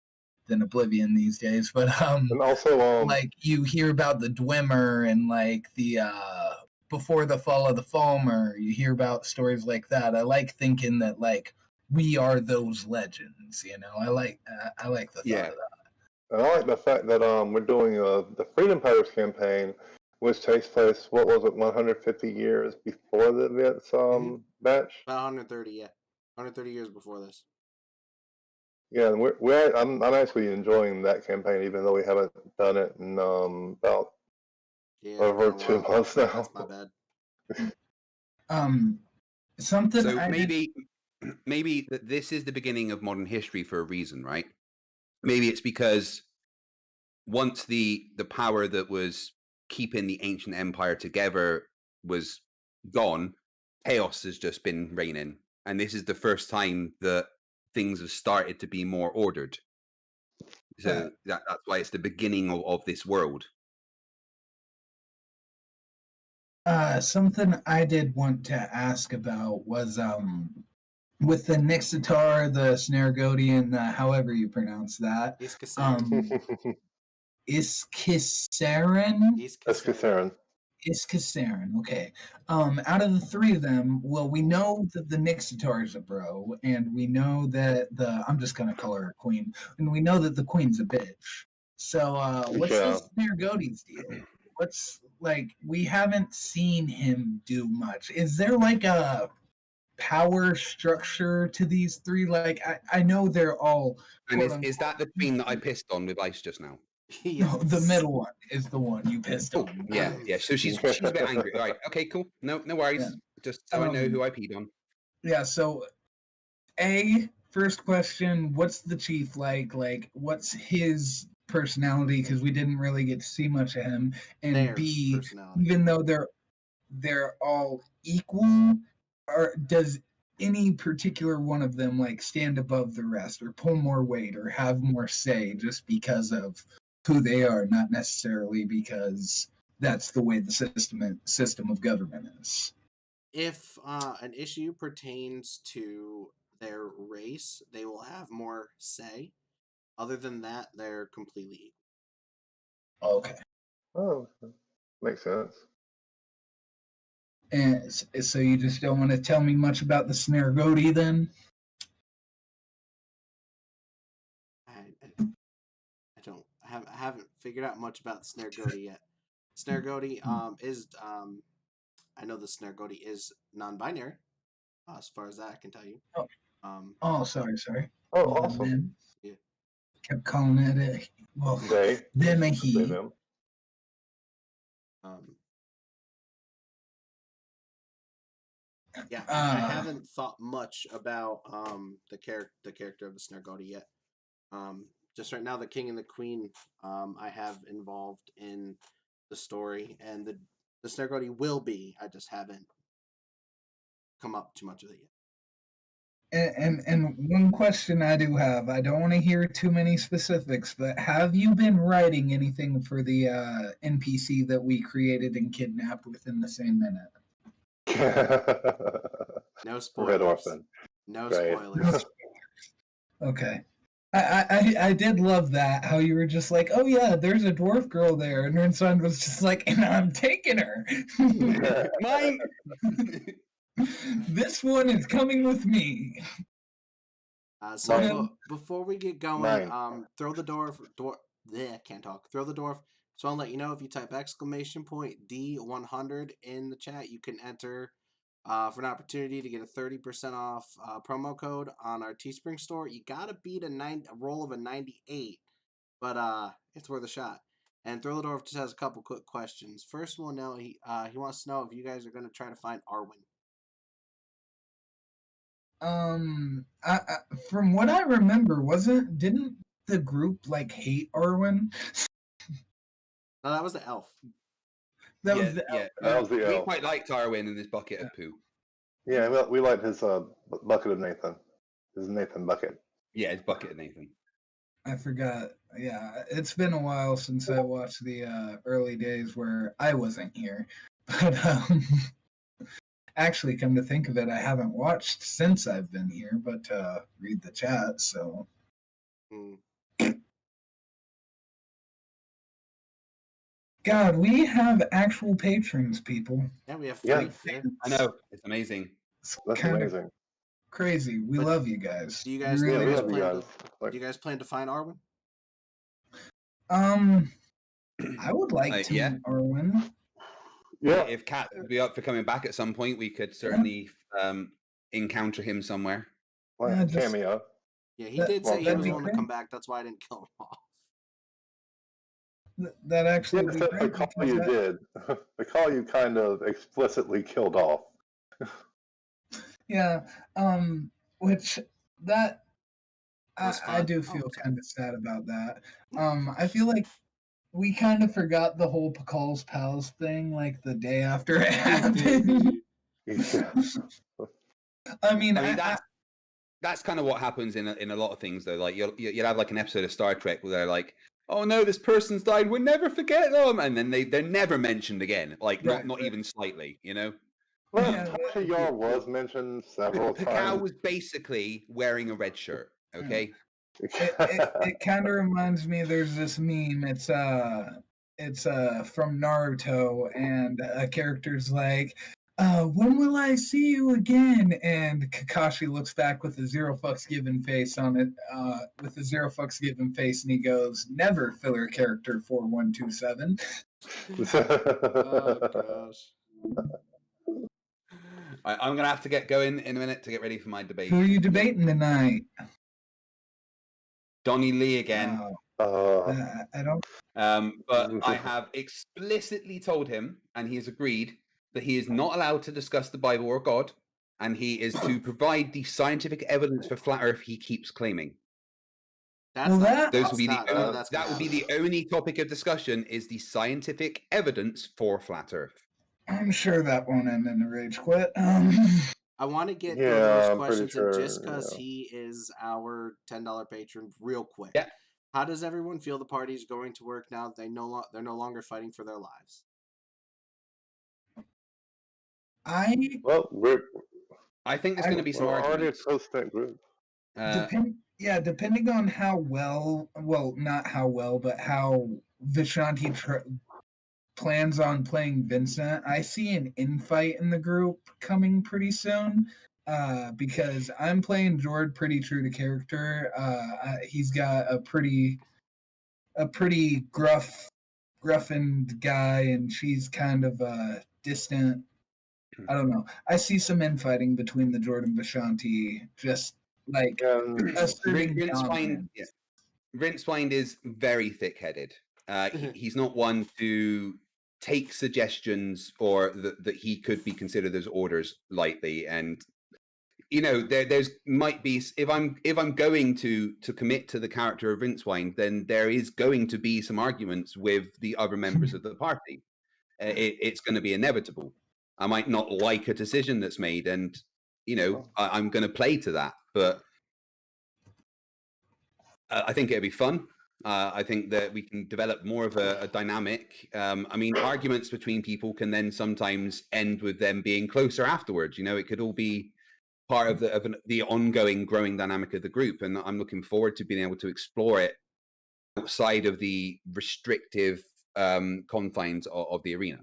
than Oblivion these days. But And also, like you hear about the Dwemer and like the before the fall of the Falmer. You hear about stories like that. I like thinking that like we are those legends. I like the thought Yeah. of that. and I like the fact that we're doing the Freedom Pirates campaign, which takes place, what was it, 150 years before the Vince batch? About 130, yeah. 130 years before this. Yeah, and I'm actually enjoying that campaign, even though we haven't done it in about over 2 months now. That's my bad. Something So I did- maybe this is the beginning of modern history for a reason, right? Maybe it's because once the power that was keeping the ancient empire together was gone, chaos has just been reigning, and this is the first time that things have started to be more ordered. So that's why it's the beginning of this world. Something I did want to ask about was with the Nixitar, the Snargodian, however you pronounce that. Iskisaran? Escasarin. Iskisaran, okay. Out of the three of them, well, we know that the Nixitar is a bro, and we know that I'm just gonna call her a queen, and we know that the queen's a bitch. So, what's Yeah. this Nergoti's deal? What's like? We haven't seen him do much. Is there like a power structure to these three? Like, I know they're all. And quote, is that the queen that I pissed on with ice just now? No, the Yes. middle one is the one you pissed Oh, on. yeah, yeah. So she's a bit angry. All right, okay, cool. No worries. Yeah. Just so I know Um, who I peed on. Yeah. So, first question: what's the chief like? Like, what's his personality? Because we didn't really get to see much of him. And Their B, personality. even though they're all equal, or does any particular one of them like stand above the rest, or pull more weight, or have more say, just because of who they are, not necessarily because that's the way the system of government is? If an issue pertains to their race, they will have more say. Other than that, they're completely equal. Okay. Oh, makes sense. And so you just don't want to tell me much about the Snargoti then? I don't. I haven't figured out much about the Snargoti yet. Snargoti is I know the Snargoti is non-binary, as far as that I can tell you. Oh, Um, sorry. Oh, Well, awesome. then, Yeah. kept calling it a well, They. them a They he. them. Yeah, I haven't thought much about the character of the Snargoti yet. Just right now, the king and the queen I have involved in the story, and the Snargoti will be. I just haven't come up too much with it yet. And one question I do have, I don't want to hear too many specifics, but have you been writing anything for the NPC that we created and kidnapped within the same minute? No Red spoilers. Orphan. No Right. spoilers. Okay. I did love that, how you were just like, oh yeah, there's a dwarf girl there, and Rince was just like, and I'm taking her. Mine. This one is coming with me. So Mine. before we get going, Mine. throw the dwarf. Can't talk. Throw the dwarf. So I'll let you know, if you type !D100 in the chat, you can enter for an opportunity to get a 30% off promo code on our Teespring store. You gotta beat a roll of a 98, but it's worth a shot. And Throw the Dwarf just has a couple quick questions. First one, now he wants to know if you guys are gonna try to find Arwen. From what I remember, didn't the group like hate Arwen? No, that was the elf. That was the yeah. That was the We elf. quite liked Arwen in this bucket of poo. Yeah, we liked his bucket of Nathan. His Nathan bucket. Yeah, it's bucket of Nathan. I forgot. Yeah, it's been a while since I watched the early days where I wasn't here. But actually, come to think of it, I haven't watched since I've been here, but read the chat, so. God, we have actual patrons, people. Yeah, we have Yeah. 3. I know, it's amazing. It's That's kind of amazing. crazy. We But love you guys. Do you guys? We Yeah, really we do love you guys. you guys plan to find Arwen? I would like to Yeah. meet Arwen. Yeah. If Kat would be up for coming back at some point, we could certainly encounter him somewhere. Like Yeah, a just- cameo. Yeah, he Yeah, did well, say he that'd was be willing to great. come back. That's why I didn't kill him off. That actually Yeah, would be except the great. call because you that- did. The call you kind of explicitly killed off. Yeah, which that Was I fun. do Oh, feel sorry. kind of sad about that. I feel like we kind of forgot the whole Pakal's Pals thing, like the day after it happened. Yeah. I mean, I mean, that's kind of what happens in a lot of things, though. Like you'll have like an episode of Star Trek where they're like, "Oh no, this person's died. We'll never forget them," and then they're never mentioned again. Like Right, not right. even slightly, you know. Well, Yeah, Tasha Yar was mentioned several Pakal times. was basically wearing a red shirt. Okay. it kind of reminds me. There's this meme. It's from Naruto, and a character's like, When will I see you again? And Kakashi looks back with a zero fucks given face on it, with a zero fucks given face, and he goes, "Never, filler character 4127." Oh gosh. I'm gonna have to get going in a minute to get ready for my debate. Who are you debating tonight? Donnie Lee again. I don't. But I have explicitly told him, and he has agreed, that he is not allowed to discuss the Bible or God, and he is to provide the scientific evidence for flat Earth he keeps claiming. That's Well, not, that- Those that's will be not, the none only, of that's that gonna will be the happen. only topic of discussion is the scientific evidence for flat Earth. I'm sure that won't end in a rage quit. I want to get Yeah, those I'm pretty questions in just sure, because yeah. he is our $10 patron, real quick. Yeah. How does everyone feel the party's going to work now that they're no longer fighting for their lives? Well, I think there's going to be some we're already a arguments. close-knit group. Depending on how well, not how well, but how Vishanti plans on playing Vincent, I see an infight in the group coming pretty soon. Because I'm playing Jord pretty true to character. He's got a pretty gruffened guy, and she's kind of distant. I don't know. I see some infighting between the Jord and Vishanti, just like And asserting dominance. Rincewind is very thick-headed. He's not one to take suggestions or that he could be considered as orders lightly. And there's might be if I'm going to commit to the character of Rincewind, then there is going to be some arguments with the other members of the party. It's going to be inevitable. I might not like a decision that's made, and I'm going to play to that. But I think it'd be fun. I think that we can develop more of a dynamic. I mean, arguments between people can then sometimes end with them being closer afterwards. It could all be part of the ongoing growing dynamic of the group, and I'm looking forward to being able to explore it outside of the restrictive confines of the arena.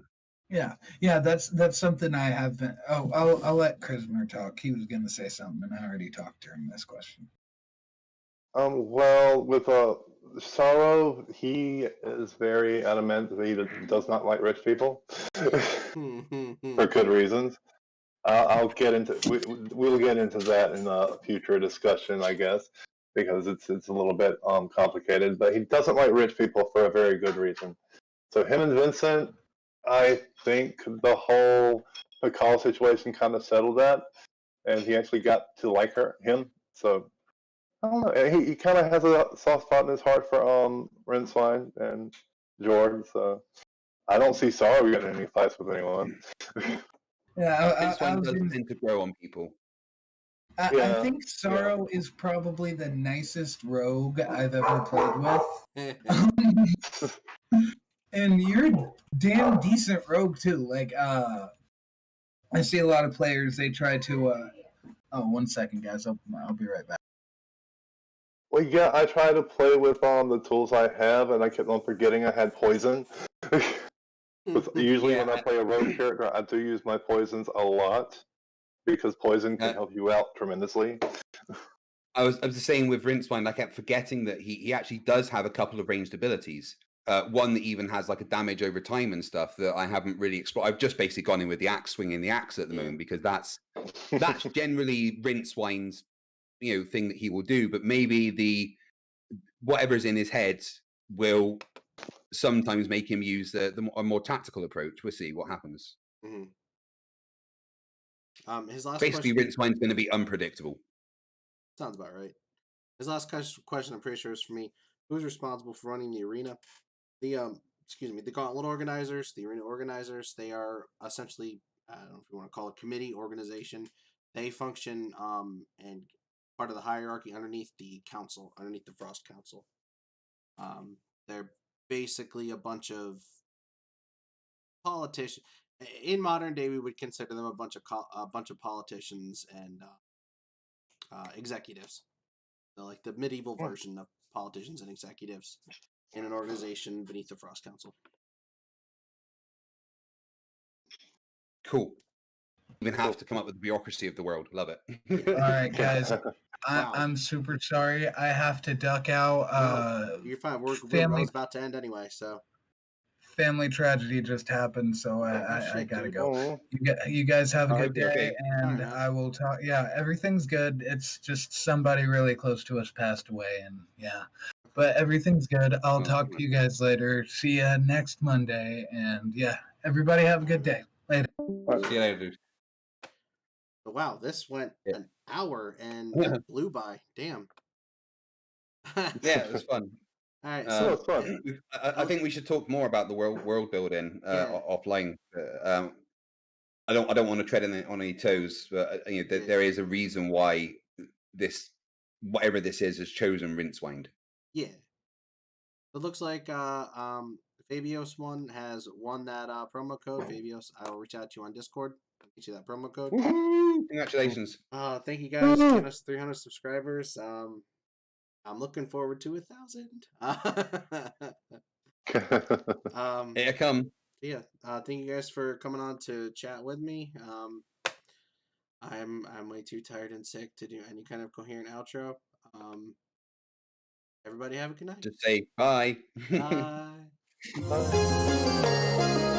Yeah, that's something I have been. Oh, I'll let Krismer talk. He was going to say something, and I already talked during this question. Well, with Sorrow, he is very adamant that he does not like rich people for good reasons. I'll get into we'll get into that in a future discussion, I guess, because it's a little bit complicated. But he doesn't like rich people for a very good reason. So him and Vincent, I think the whole Pakal situation kind of settled that, and he actually got to like him. So I don't know. He kind of has a soft spot in his heart for Rincewind and Jordan. So I don't see Sorrow getting any fights with anyone. Yeah, I Rincewind does tend to grow on people. I Yeah, think Sorrow is probably the nicest rogue I've ever played with. And you're a damn decent rogue too. Like, I see a lot of players, they try to oh, 1 second, guys. I'll be right back. Well, yeah, I try to play with the tools I have, and I kept on forgetting I had poison. Usually when I play a rogue character, I do use my poisons a lot, because poison can help you out tremendously. I was the same with Rincewind. I kept forgetting that he actually does have a couple of ranged abilities. One that even has like a damage over time and stuff that I haven't really explored. I've just basically gone in with the axe, swinging the axe at the moment, because that's generally Rincewind's thing that he will do. But maybe the whatever's in his head will sometimes make him use a more tactical approach. We'll see what happens. Mm-hmm. His last Basically, question Rincewind's going to be unpredictable. sounds about right. His last question, I'm pretty sure, is for me. Who's responsible for running the arena? The the Gauntlet organizers, the arena organizers. They are essentially, I don't know if you want to call it committee organization. They function and part of the hierarchy underneath the council, underneath the Frost Council. They're basically a bunch of politicians. In modern day, we would consider them a bunch of politicians and executives. So like the medieval version of politicians and executives in an organization beneath the Frost Council. Cool. even have to come up with the bureaucracy of the world. Love it. All right, guys. Wow. I'm super sorry. I have to duck out. No, you're fine. We're family about to end anyway, so. family tragedy just happened, so I shit, gotta dude. go. Oh, You guys have a I good hope you're day, okay. and Alright, man. I will talk. Yeah, everything's good. It's just somebody really close to us passed away, and yeah, but everything's good. I'll Oh, talk to you guys later. See ya next Monday, and yeah, everybody have a good day. Later. See you later, dude. But wow, this went Yeah. an hour and Yeah. it blew by. Damn. Yeah, it was fun. All right, that so was fun. I think we should talk more about the world building Yeah. offline. I don't want to tread on any toes, but you know, Yeah. there is a reason why this, whatever this is chosen Rincewind. yeah, it looks like Fabios one has won that promo code. Fabios, I will reach out to you on Discord. Get you that promo code. Woohoo! Congratulations! Thank you guys. Get us 300 subscribers. I'm looking forward to 1,000. Here I come. Yeah. Thank you guys for coming on to chat with me. I'm way too tired and sick to do any kind of coherent outro. Everybody have a good night. Just say bye. Bye. Bye.